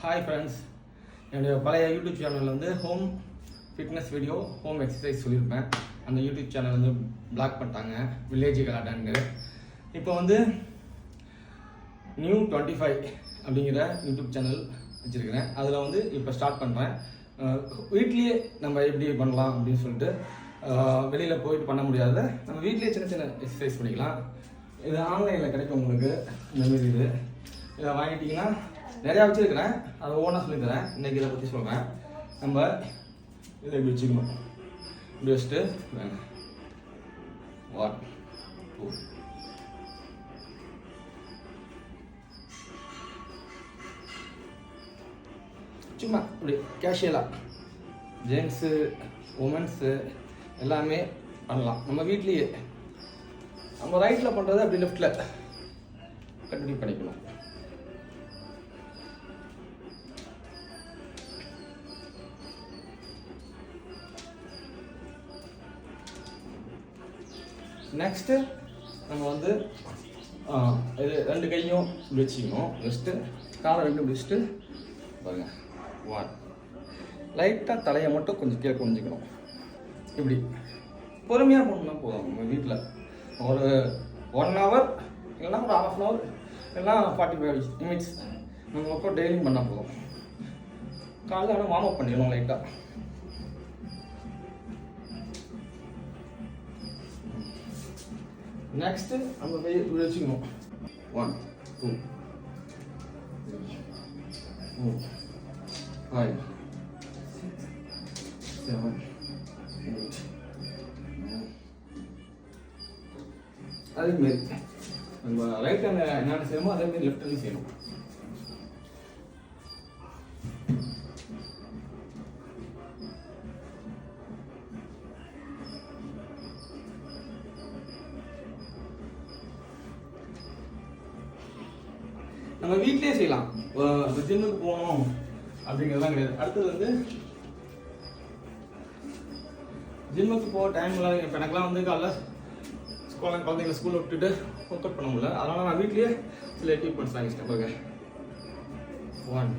Hi friends, என்னுடைய பழைய YouTube சேனலில் வந்து home fitness video, home exercise சொல்லியிருப்பேன். அந்த யூடியூப் சேனல் வந்து பிளாக் பண்ணிட்டாங்க, வில்லேஜ் கலாட்டான்னு. இப்போ வந்து நியூ 25 அப்படிங்கிற யூடியூப் சேனல் வச்சுருக்கிறேன். அதில் வந்து இப்போ ஸ்டார்ட் பண்ணுறேன். வீட்லேயே நம்ம எப்படி பண்ணலாம் அப்படின்னு சொல்லிட்டு, வெளியில் போயிட்டு பண்ண முடியாத நம்ம வீட்லேயே சின்ன சின்ன எக்ஸசைஸ் பண்ணிக்கலாம். இது ஆன்லைனில் கிடைக்கும் உங்களுக்கு. இந்தமாரி இதை வாங்கிட்டிங்கன்னா நிறையா வச்சுருக்கிறேன், அதை ஓனாக சொல்லித்தரேன். இன்றைக்கி இதை பற்றி சொல்கிறேன். நம்ம இதை இப்படி வச்சுக்கணும். இப்படி வச்சுட்டு 1 2 சும்மா இப்படி கேஷுவலாக ஜென்ஸு உமன்ஸு எல்லாமே பண்ணலாம். நம்ம வீட்லேயே நம்ம ரைட்டில் பண்ணுறது அப்படி லெஃப்டில் கண்டினியூ பண்ணிக்கணும். நெக்ஸ்ட்டு நம்ம வந்து இது 2 கையும் இப்படி வச்சுக்கணும். வச்சுட்டு காலை 2 வச்சுட்டு பாருங்கள். 1 லைட்டாக தலையை மட்டும் கொஞ்சம் கீழே குனிஞ்சிக்கணும். இப்படி பொறுமையாக பண்ணணும்னா போதும். நம்ம வீட்டில் ஒரு 1 hour இல்லைன்னா ஒரு 1/2 hour இல்லைன்னா 45 minutes நம்ம மட்டும் டெய்லியும் பண்ணால் போதும். காலையில் ஆனால் வார்ம் அப் பண்ணிடணும் லைட்டாக. நெக்ஸ்ட்டு நம்ம இப்படி வச்சுக்கணும். 1 2 3 4 5 6 7 8 9. அதேமாரி நம்ம ரைட் ஹேண்ட் என்னென்ன செய்யணுமோ அதேமாரி லெஃப்ட் ஹேண்ட் செய்யணும். நம்ம வீட்லேயே செய்யலாம். ஜிம்முக்கு போகணும் அப்படிங்கிறதுலாம் கிடையாது. அடுத்தது வந்து ஜிம்முக்கு போக டைமில் இப்போ எனக்குலாம் வந்து காலைல குழந்தைங்களை ஸ்கூலில் விட்டுட்டு ஒர்க் அவுட் பண்ண முடியல. அதனால் நான் வீட்லேயே சில எக்யூப்மெண்ட்ஸ் வாங்கிச்சிட்டேன். பாருங்க. 1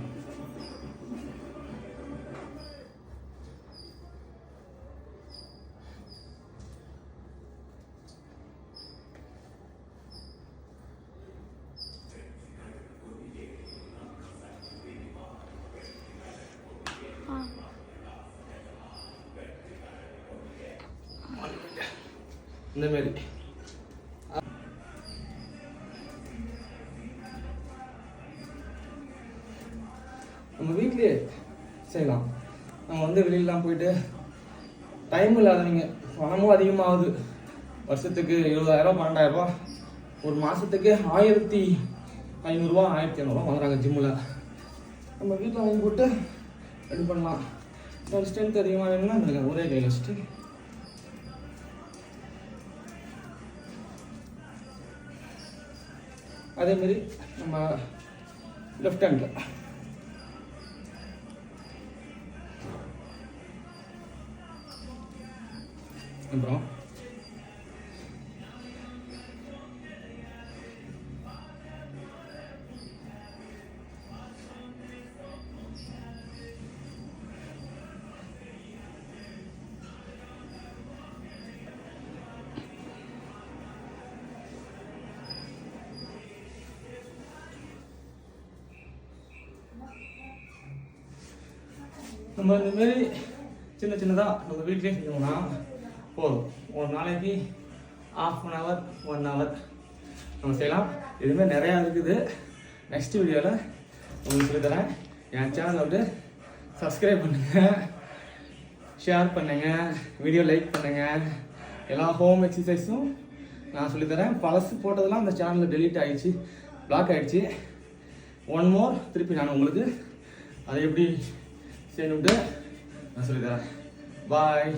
இந்த மாதிரி நம்ம வீட்லேயே செய்யலாம். நம்ம வந்து வெளியிலலாம் போயிட்டு டைம் இல்லாதவங்க, பணமும் அதிகமாகுது. வருஷத்துக்கு 20,000 12,000, ஒரு மாதத்துக்கு 1,500 1,500 வாங்குறாங்க ஜிம்மில். நம்ம வீட்டில் வாங்கி போட்டு ரெடி பண்ணலாம். ஒரு ஸ்ட்ரென்த் அதிகமாக வேணும்னா ஒரே கையில் வச்சுட்டு அதேமாரி நம்ம லெஃப்ட் ஹேண்டில் அப்புறம் நம்ம இந்தமாரி சின்ன சின்னதாக நம்ம வீட்லேயே செஞ்சோம்னா போதும். ஒரு நாளைக்கு 1/2 hour 1 hour நம்ம செய்யலாம். இதுமாதிரி நிறையா இருக்குது. நெக்ஸ்ட் வீடியோவில் உங்களுக்கு சொல்லித்தரேன். என் சேனலை வந்து சப்ஸ்கிரைப் பண்ணுங்கள், ஷேர் பண்ணுங்கள், வீடியோ லைக் பண்ணுங்கள். எல்லா ஹோம் எக்ஸசைஸும் நான் சொல்லித்தரேன். பழசு போட்டதெல்லாம் அந்த சேனலில் டெலீட் ஆகிடுச்சு, பிளாக் ஆகிடுச்சு. 1 more திருப்பி நான் உங்களுக்கு அதை எப்படி செய்யணும்ட்டு நான் சொல்லித்தரேன். பாய்.